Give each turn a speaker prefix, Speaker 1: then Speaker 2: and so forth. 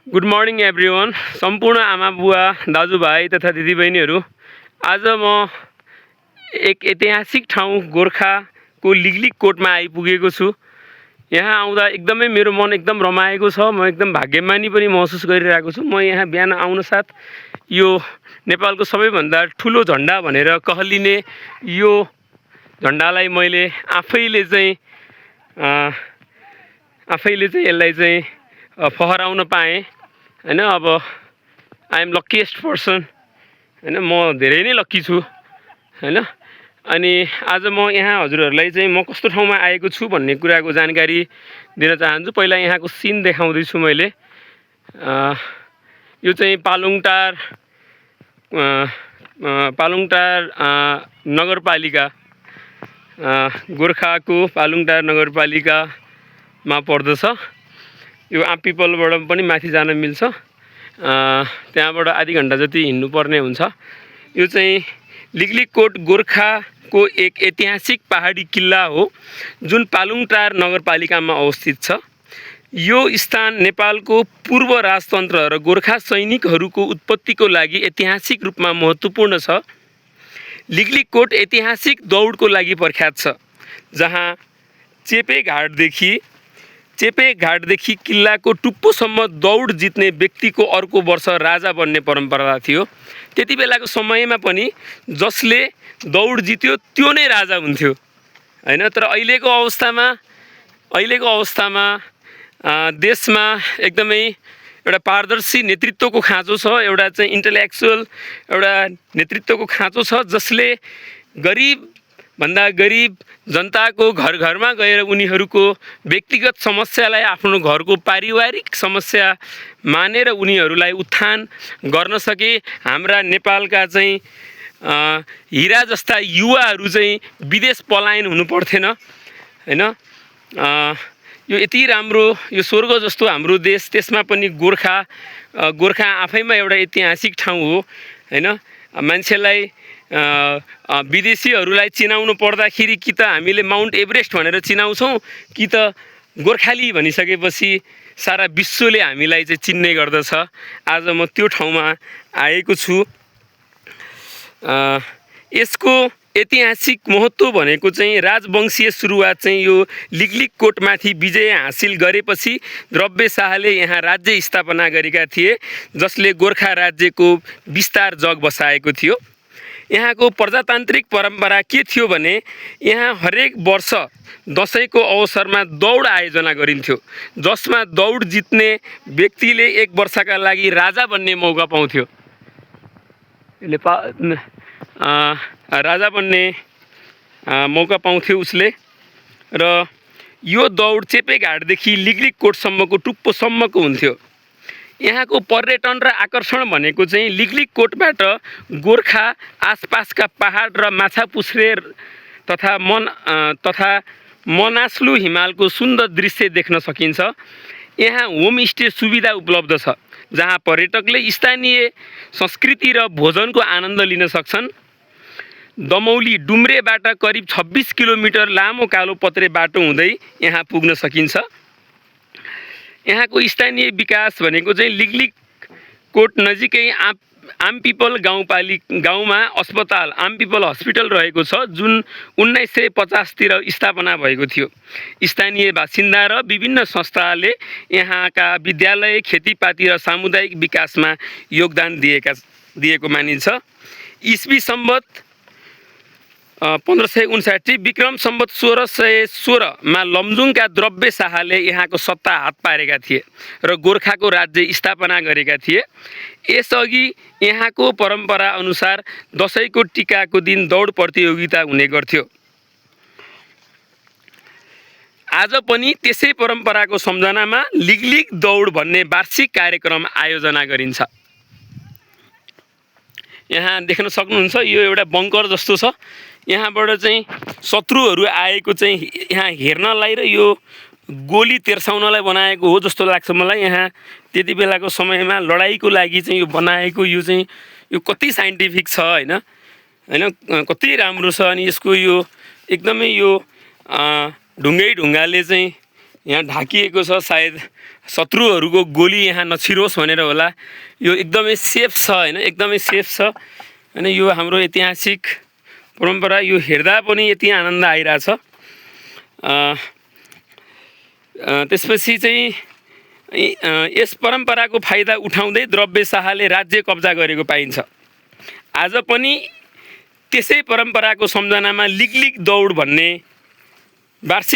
Speaker 1: Good morning everyone. सम्पूर्ण आमा बुवा दाजुभाइ तथा दिदीबहिनीहरू, आज म एक ऐतिहासिक ठाउँ गोर्खाको लिगलिग कोटमा आइपुगेको छु। यहाँ आउँदा एकदमै मेरो मन एकदम रमाएको छ। म एकदम भाग्यमानी पनि महसुस गरिरहेको छु। म यहाँ बिहान आउन साथ यो नेपालको सबैभन्दा ठुलो झन्डा भनेर कहलिने यो झन्डालाई मैले आफैले चाहिँ यसलाई चाहिँ फहराउन पाएँ हैन। अब आई एम लक्किएस्ट पर्सन हैन, म धेरै नै लक्की छु हैन। अनि आज म यहाँ हजुरहरूलाई चाहिँ म कस्तो ठाउँमा आएको छु भन्ने कुराको जानकारी दिन चाहन्छु। पहिला यहाँको सिन देखाउँदैछु मैले। यो चाहिँ पालुङटार नगरपालिका, गोर्खाको पालुङटार नगरपालिकामा पर्दछ। यो आँपपिपलबाट पनि माथि जान मिल्छ। त्यहाँबाट आधी घन्टा जति हिँड्नुपर्ने हुन्छ। यो चाहिँ लिगलिग कोट गोर्खाको एक ऐतिहासिक पहाडी किल्ला हो जुन पालुङटार नगरपालिकामा अवस्थित छ। यो स्थान नेपालको पूर्व राजतन्त्र र गोर्खा सैनिकहरूको उत्पत्तिको लागि ऐतिहासिक रूपमा महत्त्वपूर्ण छ। लिगलिग कोट ऐतिहासिक दौडको लागि प्रख्यात छ, जहाँ चेपेघाटदेखि किल्लाको टुप्पोसम्म दौड जित्ने व्यक्तिको अर्को वर्ष राजा बन्ने परम्परा थियो। त्यति बेलाको समयमा पनि जसले दौड जित्यो त्यो नै राजा हुन्थ्यो हैन। तर अहिलेको अवस्थामा देशमा एकदमै एउटा पारदर्शी नेतृत्वको खाँचो छ, एउटा चाहिँ इन्टेलेक्चुअल एउटा नेतृत्वको खाँचो छ, जसले गरिब जनताको घर घरमा गएर उनीहरूको व्यक्तिगत समस्यालाई आफ्नो घरको पारिवारिक समस्या मानेर उनीहरूलाई उत्थान गर्न सके। हाम्रा नेपालका चाहिँ हिरा जस्ता युवाहरू चाहिँ विदेश पलायन हुनु पर्थेन हैन। यो यति राम्रो, यो स्वर्ग जस्तो हाम्रो देश, त्यसमा पनि गोर्खा आफैमा एउटा ऐतिहासिक ठाउँ हो हैन। मान्छेलाई विदेशीहरूलाई चिनाउनु पर्दाखेरि कि त हामीले माउन्ट एभरेस्ट भनेर चिनाउँछौँ, कि त गोर्खाली भनिसकेपछि सारा विश्वले हामीलाई चाहिँ चिन्ने गर्दछ। आज म त्यो ठाउँमा आएको छु। यसको ऐतिहासिक महत्त्व भनेको चाहिँ राजवंशीय सुरुवात चाहिँ यो लिगलिग कोटमाथि विजय हासिल गरेपछि द्रव्य शाहले यहाँ राज्य स्थापना गरेका थिए, जसले गोर्खा राज्यको विस्तार जग बसाएको थियो। यहाँको प्रजातान्त्रिक परम्परा के थियो भने यहाँ हरेक वर्ष दसैँको अवसरमा दौड आयोजना गरिन्थ्यो, जसमा दौड जित्ने व्यक्तिले एक वर्षका लागि राजा बन्ने मौका पाउँथ्यो। राजा बन्ने मौका पाउँथ्यो उसले। र यो दौड चेपेघाटदेखि लिगलिग कोटसम्मको टुप्पोसम्मको हुन्थ्यो। यहाँको पर्यटन र आकर्षण भनेको चाहिँ लिगलिग कोटबाट गोर्खा आसपासका पहाड र माछापुच्छ्रे तथा मनास्लु हिमालको सुन्दर दृश्य देख्न सकिन्छ। यहाँ होमस्टे सुविधा उपलब्ध छ, जहाँ पर्यटकले स्थानीय संस्कृति र भोजनको आनन्द लिन सक्छन्। दमौली डुम्रेबाट करिब 26 किलोमिटर लामो कालो पत्रे बाटो हुँदै यहाँ पुग्न सकिन्छ। यहाँको स्थानीय विकास भनेको चाहिँ लिगलिग कोट नजिकै आमपिपल गाउँमा अस्पताल आमपिपल हस्पिटल रहेको छ, जुन 1950 तिर स्थापना भएको थियो। स्थानीय बासिन्दा र विभिन्न संस्थाले यहाँका विद्यालय, खेतीपाती र सामुदायिक विकासमा योगदान दिएको मानिन्छ। इस्वी सम्वत 1559 विक्रम सम्वत 1616 मा लमजुङका द्रव्य शाहले यहाँको सत्ता हात पारेका थिए र गोर्खाको राज्य स्थापना गरेका थिए। यसअघि यहाँको परम्परा अनुसार दसैँको टिकाको दिन दौड प्रतियोगिता हुने गर्थ्यो। आज पनि त्यसै परम्पराको सम्झनामा लिगलिग दौड भन्ने वार्षिक कार्यक्रम आयोजना गरिन्छ। यहाँ देख्न सक्नुहुन्छ, यो एउटा बङ्कर जस्तो छ। यहाँबाट चाहिँ शत्रुहरू आएको चाहिँ यहाँ हेर्नलाई र यो गोली तेर्साउनलाई बनाएको हो जस्तो लाग्छ मलाई। यहाँ त्यति बेलाको समयमा लडाइँको लागि चाहिँ यो बनाएको, यो कति साइन्टिफिक छ हैन, कति राम्रो छ। अनि यसको यो एकदमै यो ढुङ्गाले चाहिँ यहाँ ढाकिएको छ, सायद शत्रुहरूको गोली यहाँ नछिरोस् भनेर होला। यो एकदमै सेफ छ हैन, एकदमै सेफ छ हैन। यो हाम्रो ऐतिहासिक परम्परा, यो हेर्दा पनि यति आनन्द आइरहेछ। त्यसपछि चाहिँ यस परम्पराको फाइदा उठाउँदै द्रव्यशाहले राज्य कब्जा गरेको पाइन्छ। आज पनि त्यसै परम्पराको सम्झनामा लिगलिग दौड भन्ने वार्षिक